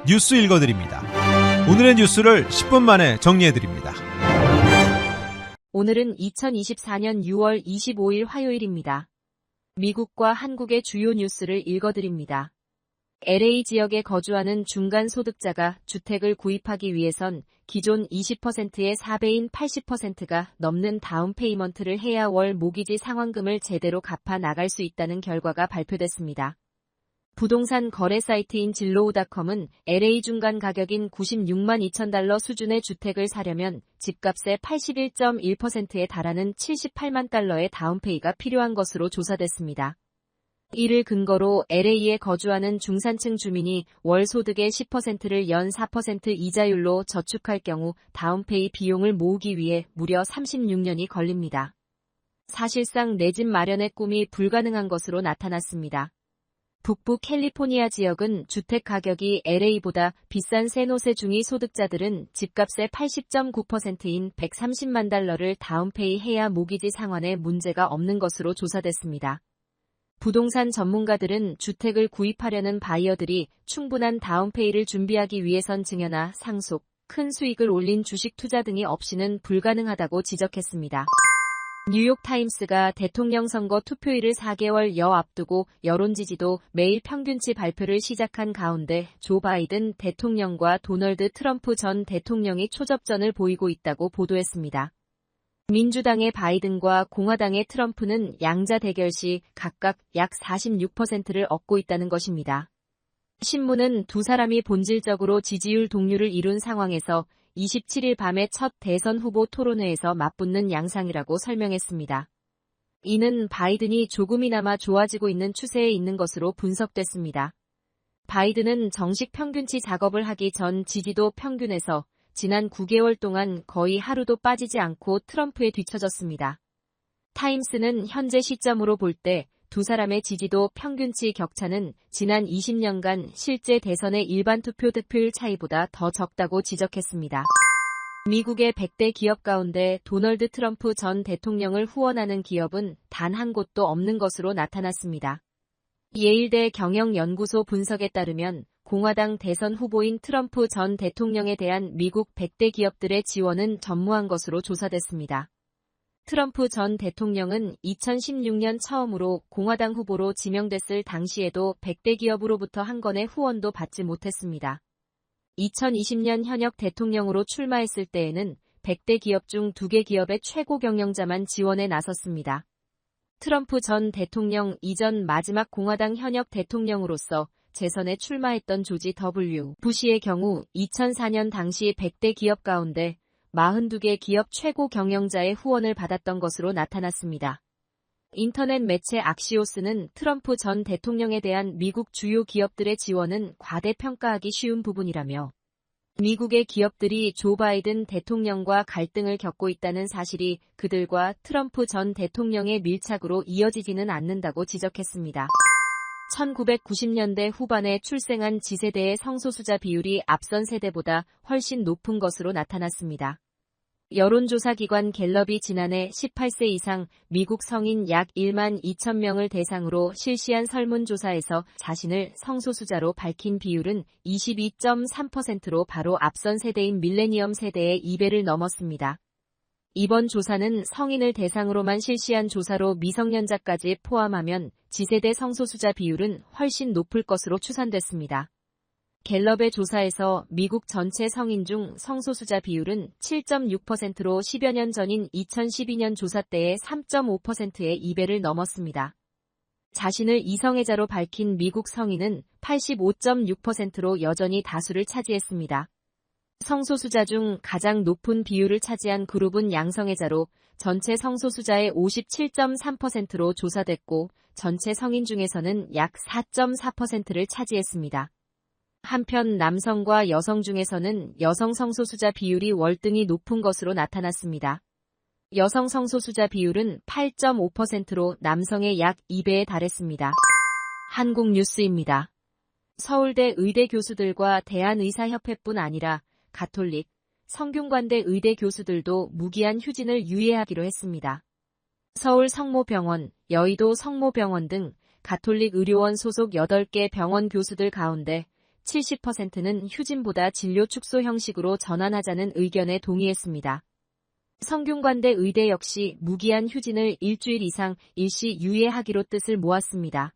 뉴스 읽어드립니다. 오늘의 뉴스를 10분 만에 정리해드립니다. 오늘은 2024년 6월 25일 화요일입니다. 미국과 한국의 주요 뉴스를 읽어드립니다. LA 지역에 거주하는 중간 소득자가 주택을 구입하기 위해선 기존 20%의 4배인 80%가 넘는 다운 페이먼트를 해야 월 모기지 상환금을 제대로 갚아 나갈 수 있다는 결과가 발표됐습니다. 부동산 거래 사이트인 진로우닷컴은 LA 중간 가격인 96만 2천 달러 수준의 주택을 사려면 집값의 81.1%에 달하는 78만 달러의 다운페이가 필요한 것으로 조사됐습니다. 이를 근거로 LA에 거주하는 중산층 주민이 월 소득의 10%를 연 4% 이자율로 저축할 경우 다운페이 비용을 모으기 위해 무려 36년이 걸립니다. 사실상 내 집 마련의 꿈이 불가능한 것으로 나타났습니다. 북부 캘리포니아 지역은 주택 가격이 LA보다 비싼 샌호세 중위 소득자들은 집값의 80.9%인 130만 달러를 다운페이 해야 모기지 상환에 문제가 없는 것으로 조사됐습니다. 부동산 전문가들은 주택을 구입하려는 바이어들이 충분한 다운페이를 준비하기 위해선 증여나 상속, 큰 수익을 올린 주식 투자 등이 없이는 불가능하다고 지적했습니다. 뉴욕타임스가 대통령 선거 투표일을 4개월여 앞두고 여론 지지도 매일 평균치 발표를 시작한 가운데 조 바이든 대통령과 도널드 트럼프 전 대통령이 초접전을 보이고 있다고 보도했습니다. 민주당의 바이든과 공화당의 트럼프는 양자 대결 시 각각 약 46%를 얻고 있다는 것입니다. 신문은 두 사람이 본질적으로 지지율 동률을 이룬 상황에서 27일 밤에 첫 대선 후보 토론회에서 맞붙는 양상이라고 설명했습니다. 이는 바이든이 조금이나마 좋아지고 있는 추세에 있는 것으로 분석됐습니다. 바이든은 정식 평균치 작업을 하기 전 지지도 평균에서 지난 9개월 동안 거의 하루도 빠지지 않고 트럼프에 뒤처졌습니다. 타임스는 현재 시점으로 볼 때 두 사람의 지지도 평균치 격차는 지난 20년간 실제 대선의 일반 투표 득표율 차이보다 더 적다고 지적했습니다. 미국의 100대 기업 가운데 도널드 트럼프 전 대통령을 후원하는 기업은 단 한 곳도 없는 것으로 나타났습니다. 예일대 경영연구소 분석에 따르면 공화당 대선 후보인 트럼프 전 대통령에 대한 미국 100대 기업들의 지원은 전무한 것으로 조사됐습니다. 트럼프 전 대통령은 2016년 처음으로 공화당 후보로 지명됐을 당시에도 100대 기업으로부터 한 건의 후원도 받지 못했습니다. 2020년 현역 대통령으로 출마했을 때에는 100대 기업 중 2개 기업의 최고 경영자만 지원에 나섰습니다. 트럼프 전 대통령 이전 마지막 공화당 현역 대통령으로서 재선에 출마했던 조지 W. 부시의 경우 2004년 당시 100대 기업 가운데 42개 기업 최고 경영자의 후원을 받았던 것으로 나타났습니다. 인터넷 매체 악시오스는 트럼프 전 대통령에 대한 미국 주요 기업들의 지원은 과대평가하기 쉬운 부분이라며 미국의 기업들이 조 바이든 대통령과 갈등을 겪고 있다는 사실이 그들과 트럼프 전 대통령의 밀착으로 이어지지는 않는다고 지적했습니다. 1990년대 후반에 출생한 지세대의 성소수자 비율이 앞선 세대보다 훨씬 높은 것으로 나타났습니다. 여론조사기관 갤럽이 지난해 18세 이상 미국 성인 약 1만 2천 명을 대상으로 실시한 설문조사에서 자신을 성소수자로 밝힌 비율은 22.3%로 바로 앞선 세대인 밀레니엄 세대의 2배를 넘었습니다. 이번 조사는 성인을 대상으로만 실시한 조사로 미성년자까지 포함하면 지세대 성소수자 비율은 훨씬 높을 것으로 추산됐습니다. 갤럽의 조사에서 미국 전체 성인 중 성소수자 비율은 7.6%로 10여 년 전인 2012년 조사 때의 3.5%의 2배를 넘었습니다. 자신을 이성애자로 밝힌 미국 성인은 85.6%로 여전히 다수를 차지했습니다. 성소수자 중 가장 높은 비율을 차지한 그룹은 양성애자로 전체 성소수자의 57.3%로 조사됐고 전체 성인 중에서는 약 4.4%를 차지했습니다. 한편 남성과 여성 중에서는 여성 성소수자 비율이 월등히 높은 것으로 나타났습니다. 여성 성소수자 비율은 8.5%로 남성의 약 2배에 달했습니다. 한국 뉴스입니다. 서울대 의대 교수들과 대한의사협회뿐 아니라 가톨릭, 성균관대 의대 교수들도 무기한 휴진을 유예하기로 했습니다. 서울 성모병원, 여의도 성모병원 등 가톨릭 의료원 소속 8개 병원 교수들 가운데 70%는 휴진보다 진료 축소 형식으로 전환하자는 의견에 동의했습니다. 성균관대 의대 역시 무기한 휴진을 일주일 이상 일시 유예하기로 뜻을 모았습니다.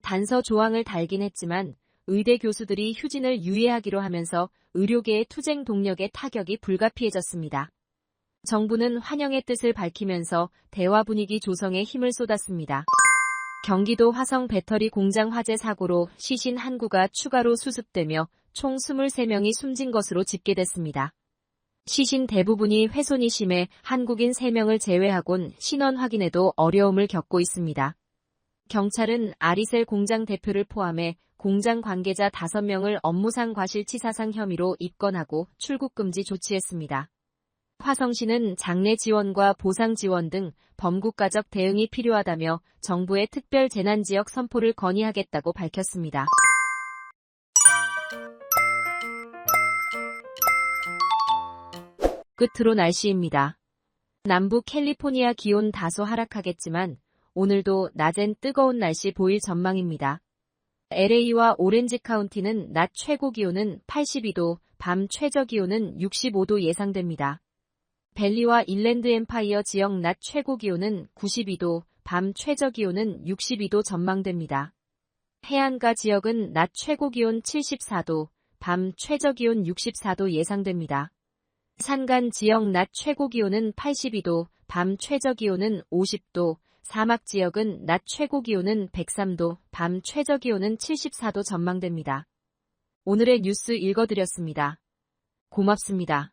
단서 조항을 달긴 했지만 의대 교수들이 휴진을 유예하기로 하면서 의료계의 투쟁 동력에 타격이 불가피해졌습니다. 정부는 환영의 뜻을 밝히면서 대화 분위기 조성에 힘을 쏟았습니다. 경기도 화성 배터리 공장 화재 사고로 시신 한 구가 추가로 수습되며 총 23명이 숨진 것으로 집계됐습니다. 시신 대부분이 훼손이 심해 한국인 3명을 제외하곤 신원 확인에도 어려움을 겪고 있습니다. 경찰은 아리셀 공장 대표를 포함해 공장 관계자 5명을 업무상 과실치사상 혐의로 입건하고 출국 금지 조치했습니다. 화성시는 장례 지원과 보상 지원 등 범국가적 대응이 필요하다며 정부의 특별 재난지역 선포를 건의하겠다고 밝혔습니다. 끝으로 날씨입니다. 남부 캘리포니아 기온 다소 하락하겠지만 오늘도 낮엔 뜨거운 날씨 보일 전망입니다. LA와 오렌지 카운티는 낮 최고 기온은 82도, 밤 최저 기온은 65도 예상됩니다. 벨리와 인랜드 엠파이어 지역 낮 최고 기온은 92도, 밤 최저 기온은 62도 전망됩니다. 해안가 지역은 낮 최고 기온 74도, 밤 최저 기온 64도 예상됩니다. 산간 지역 낮 최고 기온은 82도, 밤 최저 기온은 50도, 사막 지역은 낮 최고 기온은 103도, 밤 최저 기온은 74도 전망됩니다. 오늘의 뉴스 읽어드렸습니다. 고맙습니다.